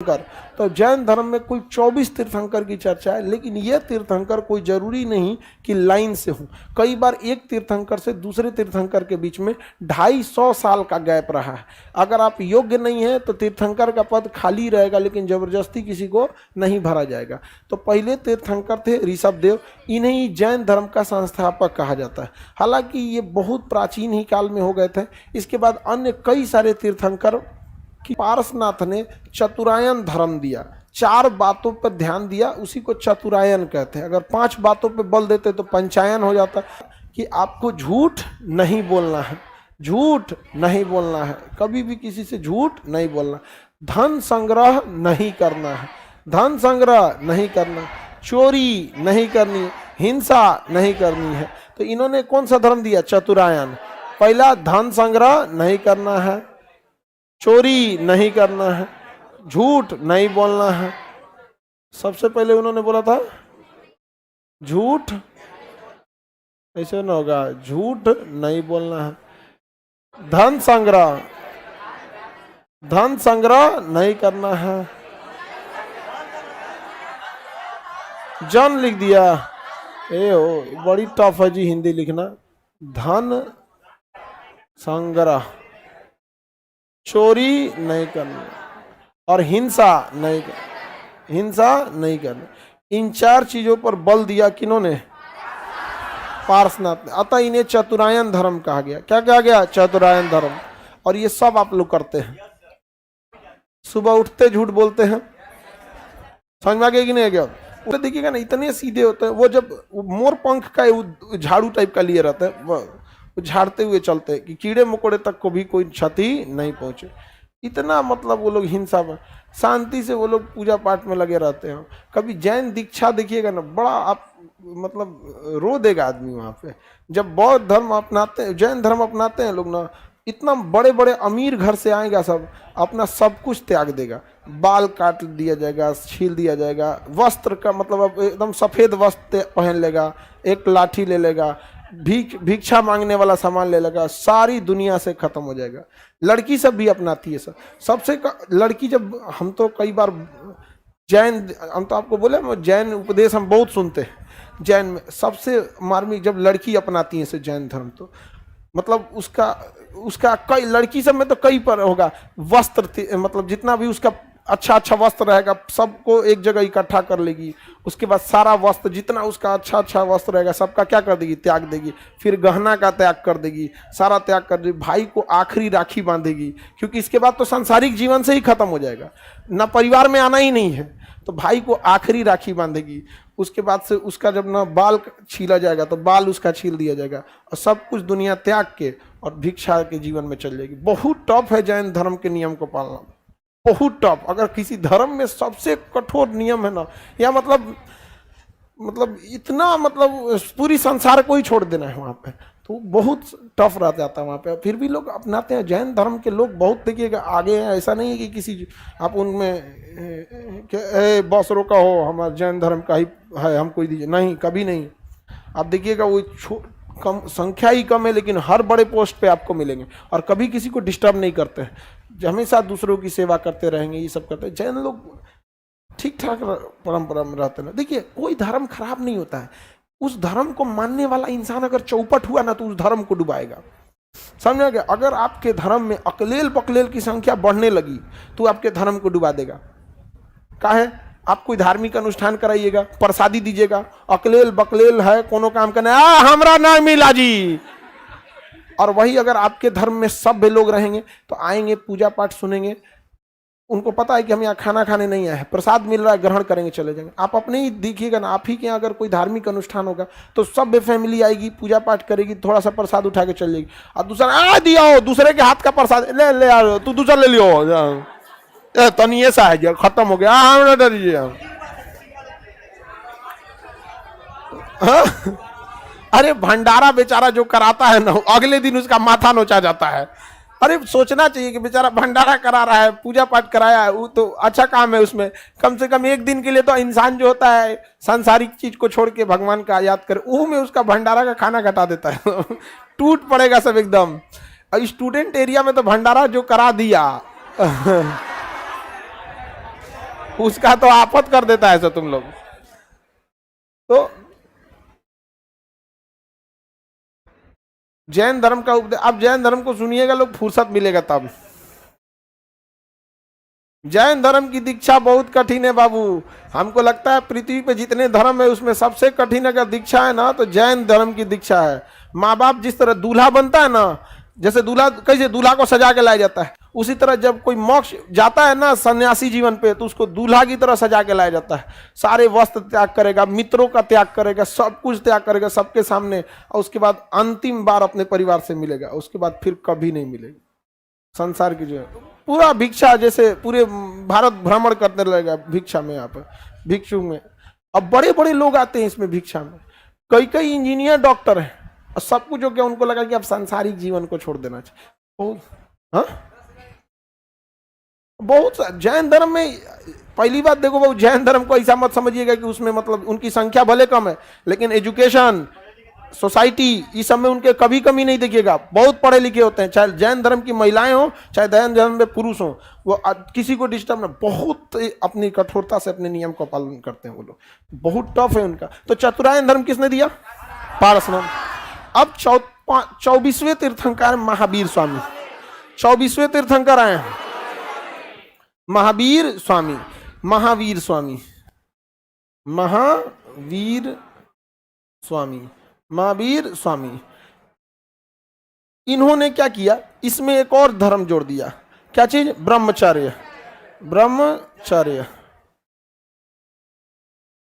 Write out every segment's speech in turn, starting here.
तो जैन धर्म में कुल 24 तीर्थंकर की चर्चा है, लेकिन ये तीर्थंकर कोई जरूरी नहीं कि लाइन से हो। कई बार एक तीर्थंकर से दूसरे तीर्थंकर के बीच में 250 साल का गैप रहा है। अगर आप योग्य नहीं है तो तीर्थंकर का पद खाली रहेगा, लेकिन जबरदस्ती किसी को नहीं भरा जाएगा। तो पहले तीर्थंकर थे ऋषभदेव, इन्हें ही जैन धर्म का संस्थापक कहा जाता है। हालांकि ये बहुत प्राचीन ही काल में हो गए थे। इसके बाद अन्य कई सारे तीर्थंकर कि पारसनाथ ने चतुरायन धर्म दिया, 4 बातों पर ध्यान दिया, उसी को चतुरायन कहते हैं। अगर 5 बातों पर बल देते तो पंचायन हो जाता। कि आपको झूठ नहीं बोलना है, झूठ नहीं बोलना है, कभी भी किसी से झूठ नहीं बोलना, धन संग्रह नहीं करना है, धन संग्रह नहीं करना, चोरी नहीं करनी, हिंसा नहीं करनी है। तो इन्होंने कौन सा धर्म दिया? चतुरायन। पहला धन संग्रह नहीं करना है, चोरी नहीं करना है, झूठ नहीं बोलना है। सबसे पहले उन्होंने बोला था झूठ, ऐसे ना होगा, झूठ नहीं बोलना है, धन संग्रह नहीं करना है, जन लिख दिया। ओ बड़ी टफ है जी हिंदी लिखना। धन संग्रह, चोरी नहीं करना और हिंसा नहीं करना। इन 4 चीजों पर बल दिया किन्होंने? पारसनाथ ने। अतः इन्हें चतुरायन धर्म कहा गया। क्या कहा गया? चतुरायन धर्म। और ये सब आप लोग करते हैं। सुबह उठते झूठ बोलते हैं, समझ में आ गया कि नहीं? गया तो देखिएगा ना, इतने सीधे होते हैं। वो जब मोर पंख का झाड़ू टाइप का लिए रहते हैं, झाड़ते हुए चलते हैं कि कीड़े मकोड़े तक को भी कोई क्षति नहीं पहुंचे। इतना मतलब वो लोग हिंसा में, शांति से वो लोग पूजा पाठ में लगे रहते हैं। कभी जैन दीक्षा देखिएगा ना, बड़ा आप मतलब रो देगा आदमी वहाँ पे। जब बौद्ध धर्म अपनाते हैं, जैन धर्म अपनाते हैं लोग ना, इतना बड़े बड़े अमीर घर से आएगा, सब अपना सब कुछ त्याग देगा, बाल काट दिया जाएगा, छील दिया जाएगा, वस्त्र का मतलब अब एकदम सफ़ेद वस्त्र पहन लेगा, एक लाठी ले लेगा, भिक्षा मांगने वाला सामान ले लगा, सारी दुनिया से खत्म हो जाएगा। लड़की सब भी अपनाती है। सबसे लड़की जब हम तो कई बार जैन, हम तो आपको बोले जैन उपदेश हम बहुत सुनते हैं। जैन में सबसे मार्मिक जब लड़की अपनाती है से जैन धर्म, तो मतलब उसका कई लड़की सब में तो कई पर होगा वस्त्र, मतलब जितना भी उसका अच्छा वस्त्र रहेगा सबको एक जगह इकट्ठा कर लेगी। उसके बाद सारा वस्त्र जितना उसका अच्छा वस्त्र रहेगा सबका क्या कर देगी? त्याग देगी। फिर गहना का त्याग कर देगी, सारा त्याग कर देगी। भाई को आखिरी राखी बांधेगी, क्योंकि इसके बाद तो सांसारिक जीवन से ही खत्म हो जाएगा, ना परिवार में आना ही नहीं है। तो भाई को आखिरी राखी बांधेगी। उसके बाद से उसका जब ना बाल छीला जाएगा तो बाल उसका छील दिया जाएगा, और सब कुछ दुनिया त्याग के और भिक्षा के जीवन में चल जाएगी। बहुत टफ है जैन धर्म के नियम को पालना, बहुत टफ। अगर किसी धर्म में सबसे कठोर नियम है ना, या मतलब इतना मतलब पूरी संसार को ही छोड़ देना है वहाँ पे, तो बहुत टफ रह जाता है वहाँ पे। फिर भी लोग अपनाते हैं। जैन धर्म के लोग बहुत देखिएगा आगे हैं। ऐसा नहीं है कि किसी आप उनमें बॉस रोका हो, हमारा जैन धर्म का ही है, हम कोई दीजिए, नहीं, कभी नहीं। आप देखिएगा वो कम संख्या ही कम है, लेकिन हर बड़े पोस्ट पे आपको मिलेंगे, और कभी किसी को डिस्टर्ब नहीं करते हैं, हमेशा दूसरों की सेवा करते रहेंगे, ये सब करते हैं। जैन लोग ठीक ठाक परंपरा में रहते हैं। देखिए कोई धर्म खराब नहीं होता है, उस धर्म को मानने वाला इंसान अगर चौपट हुआ ना तो उस धर्म को डुबाएगा। समझ गए? अगर आपके धर्म में अकलेल पकलेल की संख्या बढ़ने लगी तो आपके धर्म को डुबा देगा। काहे? आप कोई धार्मिक अनुष्ठान कराइएगा, प्रसादी दीजिएगा, अकलेल बकलेल है, कोनो काम करना हमरा ना मिला जी। और वही अगर आपके धर्म में सभ्य लोग रहेंगे तो आएंगे, पूजा पाठ सुनेंगे, उनको पता है कि हम यहाँ खाना खाने नहीं आए हैं, प्रसाद मिल रहा है, ग्रहण करेंगे, चले जाएंगे। आप अपने ही देखिएगा ना, आप ही के यहाँ अगर कोई धार्मिक अनुष्ठान होगा तो सब फैमिली आएगी, पूजा पाठ करेगी, थोड़ा सा प्रसाद उठा के चल जाएगी। और दूसरा दिया दूसरे के हाथ का प्रसाद ले यार, तू दूसरा ले लियो, तनी ऐसा है, खत्म हो गया, हाँ दीजिए। अरे भंडारा बेचारा जो कराता है ना, अगले दिन उसका माथा नोचा जाता है। अरे सोचना चाहिए कि बेचारा भंडारा करा रहा है, पूजा पाठ कराया है, वो तो अच्छा काम है। उसमें कम से कम एक दिन के लिए तो इंसान जो होता है सांसारिक चीज को छोड़ के भगवान का याद करे, वो में उसका भंडारा का खाना घटा देता है। टूट पड़ेगा सब एकदम। स्टूडेंट एरिया में तो भंडारा जो करा दिया उसका तो आफत कर देता है ऐसा तुम लोग। तो जैन धर्म का उपदेश, अब जैन धर्म को सुनिएगा लोग, फुर्सत मिलेगा तब। जैन धर्म की दीक्षा बहुत कठिन है बाबू। हमको लगता है पृथ्वी पे जितने धर्म है उसमें सबसे कठिन अगर दीक्षा है ना तो जैन धर्म की दीक्षा है। माँ बाप जिस तरह दूल्हा बनता है ना, जैसे दूल्हा कैसे दूल्हा को सजा के लाया जाता है, उसी तरह जब कोई मोक्ष जाता है ना सन्यासी जीवन पे, तो उसको दूल्हा की तरह सजा के लाया जाता है। सारे वस्त्र त्याग करेगा, मित्रों का त्याग करेगा, सब कुछ त्याग करेगा सबके सामने, और उसके बाद अंतिम बार अपने परिवार से मिलेगा, उसके बाद फिर कभी नहीं मिलेगा। संसार की जो पूरा भिक्षा, जैसे पूरे भारत भ्रमण करने लगेगा भिक्षा में, यहाँ पर भिक्षु में। अब बड़े बड़े लोग आते हैं इसमें भिक्षा में, कई कई इंजीनियर डॉक्टर हैं, और सब कुछ हो गया, उनको लगा कि अब सांसारिक जीवन को छोड़ देना चाहिए। हाँ बहुत जैन धर्म में, पहली बात देखो बाबू, जैन धर्म को ऐसा मत समझिएगा कि उसमें मतलब उनकी संख्या भले कम है, लेकिन एजुकेशन, सोसाइटी, इस सब में उनके कभी कमी नहीं देखिएगा। बहुत पढ़े लिखे होते हैं, चाहे जैन धर्म की महिलाएं हो चाहे जैन धर्म में पुरुष हो, वो किसी को डिस्टर्ब नहीं, बहुत अपनी कठोरता से अपने नियम का पालन करते हैं वो लोग, बहुत टफ है उनका। तो चतुरायन धर्म किसने दिया? पारसनाथ। अब 24वें तीर्थंकर महावीर स्वामी, 24वें तीर्थंकर आए हैं महावीर स्वामी। महावीर स्वामी, महावीर स्वामी, महावीर स्वामी, इन्होंने क्या किया, इसमें एक और धर्म जोड़ दिया। क्या चीज? ब्रह्मचर्य। ब्रह्मचर्य,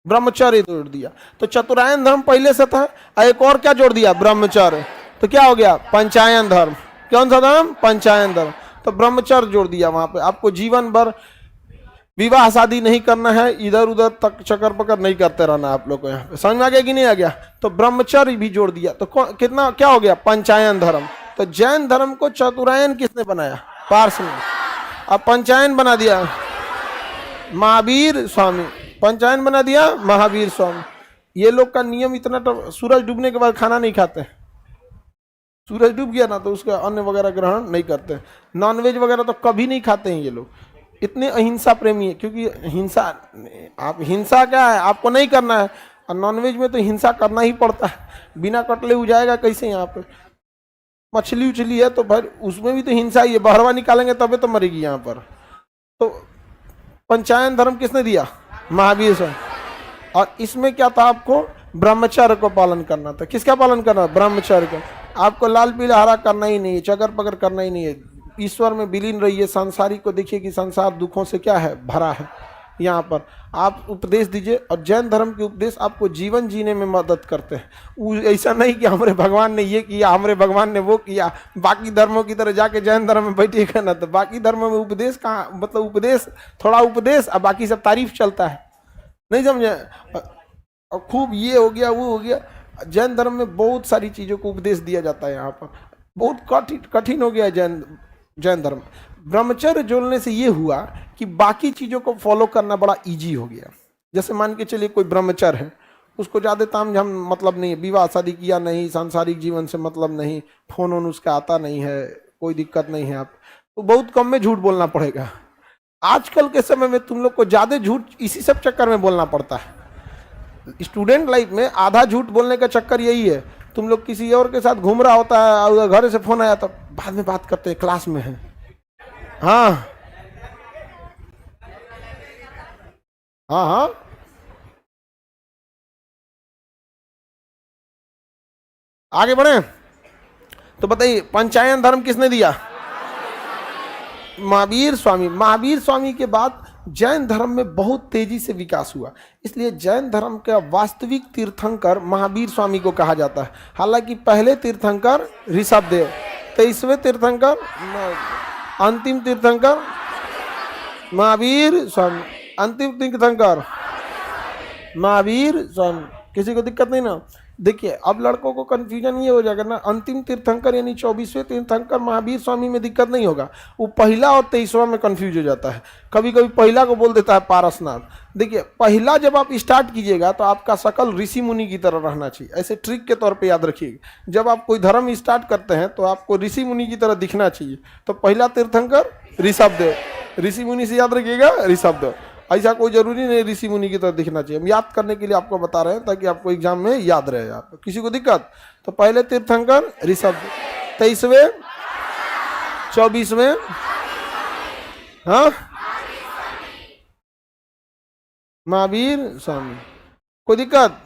ब्रह्मचर्य जोड़ दिया। तो चतुरायन धर्म पहले से था, एक और क्या जोड़ दिया? ब्रह्मचर्य। तो क्या हो गया? पंचायन धर्म। कौन सा धर्म? पंचायन धर्म। तो ब्रह्मचर्य जोड़ दिया वहां पे। आपको जीवन भर विवाह शादी नहीं करना है, इधर उधर तक चक्कर पकड़ नहीं करते रहना आप लोग को। यहाँ पे समझ में आ गया कि नहीं आ गया? तो ब्रह्मचर्य भी जोड़ दिया। तो कितना क्या हो गया? पंचायन धर्म। तो जैन धर्म को चतुरायन किसने बनाया? पार्श्व। अब पंचायन बना दिया महावीर स्वामी, पंचायन बना दिया महावीर स्वामी। ये लोग का नियम इतना, सूरज डूबने के बाद खाना नहीं खाते। सूरज डूब गया ना तो उसका अन्न वगैरह ग्रहण नहीं करते। नॉनवेज वगैरह तो कभी नहीं खाते हैं ये लोग, इतने अहिंसा प्रेमी है। क्योंकि हिंसा, आप हिंसा क्या है आपको नहीं करना है, और नॉनवेज में तो हिंसा करना ही पड़ता है, बिना कटले हो जाएगा कैसे? यहाँ पे मछली उछली है तो भाई उसमें भी तो हिंसा ही है, बहरवा निकालेंगे तबे तो मरेगी यहाँ पर। तो पंचायन धर्म किसने दिया? महावीर से। और इसमें क्या था? आपको ब्रह्मचर्य को पालन करना था। किसका पालन करना? ब्रह्मचर्य का। आपको लाल पीला हरा करना ही नहीं है, चकर पकड़ करना ही नहीं है, ईश्वर में विलीन रहिए। सांसारिक को देखिए कि संसार दुखों से क्या है? भरा है। यहाँ पर आप उपदेश दीजिए, और जैन धर्म के उपदेश आपको जीवन जीने में मदद करते हैं। ऐसा नहीं कि हमारे भगवान ने ये किया, हमारे भगवान ने वो किया, बाकी धर्मों की तरह जाके जैन धर्म में बैठिएगा ना तो बाकी धर्मों में उपदेश कहाँ, मतलब उपदेश थोड़ा उपदेश और बाकी सब तारीफ चलता है, नहीं समझे? और खूब ये हो गया वो हो गया। जैन धर्म में बहुत सारी चीज़ों को उपदेश दिया जाता है। यहाँ पर बहुत कठिन हो गया जैन धर्म। ब्रह्मचर्य जोड़ने से ये हुआ कि बाकी चीज़ों को फॉलो करना बड़ा इजी हो गया। जैसे मान के चलिए कोई ब्रह्मचर्य है, उसको ज़्यादा तामझाम मतलब नहीं है, विवाह शादी किया नहीं, सांसारिक जीवन से मतलब नहीं, फोन वोन उसका आता नहीं है, कोई दिक्कत नहीं है, आप तो बहुत कम में झूठ बोलना पड़ेगा। आजकल के समय में तुम लोग को ज़्यादा झूठ इसी सब चक्कर में बोलना पड़ता है। स्टूडेंट लाइफ में आधा झूठ बोलने का चक्कर यही है। तुम लोग किसी और के साथ घूम रहा होता है और घर से फोन आया तो बाद में बात करते हैं, क्लास में है। हाँ हाँ हाँ, आगे बढ़े तो बताइए पंचायन धर्म किसने दिया? महावीर स्वामी। महावीर स्वामी के बाद जैन धर्म में बहुत तेजी से विकास हुआ, इसलिए जैन धर्म का वास्तविक तीर्थंकर महावीर स्वामी को कहा जाता है। हालांकि पहले तीर्थंकर ऋषभदेव, 23वें तीर्थंकर, अंतिम तीर्थंकर महावीर स्वामी, अंतिम तीर्थंकर महावीर स्वामी। किसी को दिक्कत नहीं ना? देखिए अब लड़कों को कंफ्यूजन ये हो जाएगा ना, अंतिम तीर्थंकर यानी 24वें तीर्थंकर महावीर स्वामी में दिक्कत नहीं होगा, वो पहला और 23वां में कंफ्यूज हो जाता है। कभी कभी पहला को बोल देता है पारसनाथ। देखिए पहला जब आप स्टार्ट कीजिएगा तो आपका शकल ऋषि मुनि की तरह रहना चाहिए, ऐसे ट्रिक के तौर पे याद रखिएगा। जब आप कोई धर्म स्टार्ट करते हैं तो आपको ऋषि मुनि की तरह दिखना चाहिए। तो पहला तीर्थंकर ऋषभदेव, ऋषि मुनि से याद रखिएगा ऋषभदेव। ऐसा कोई जरूरी नहीं ऋषि मुनि की तरह दिखना चाहिए, हम याद करने के लिए आपको बता रहे हैं ताकि आपको एग्जाम में याद रहे। आप किसी को दिक्कत, तो पहले तीर्थंकर ऋषभ, 23वें 24वें, हाँ महावीर स्वामी, कोई दिक्कत?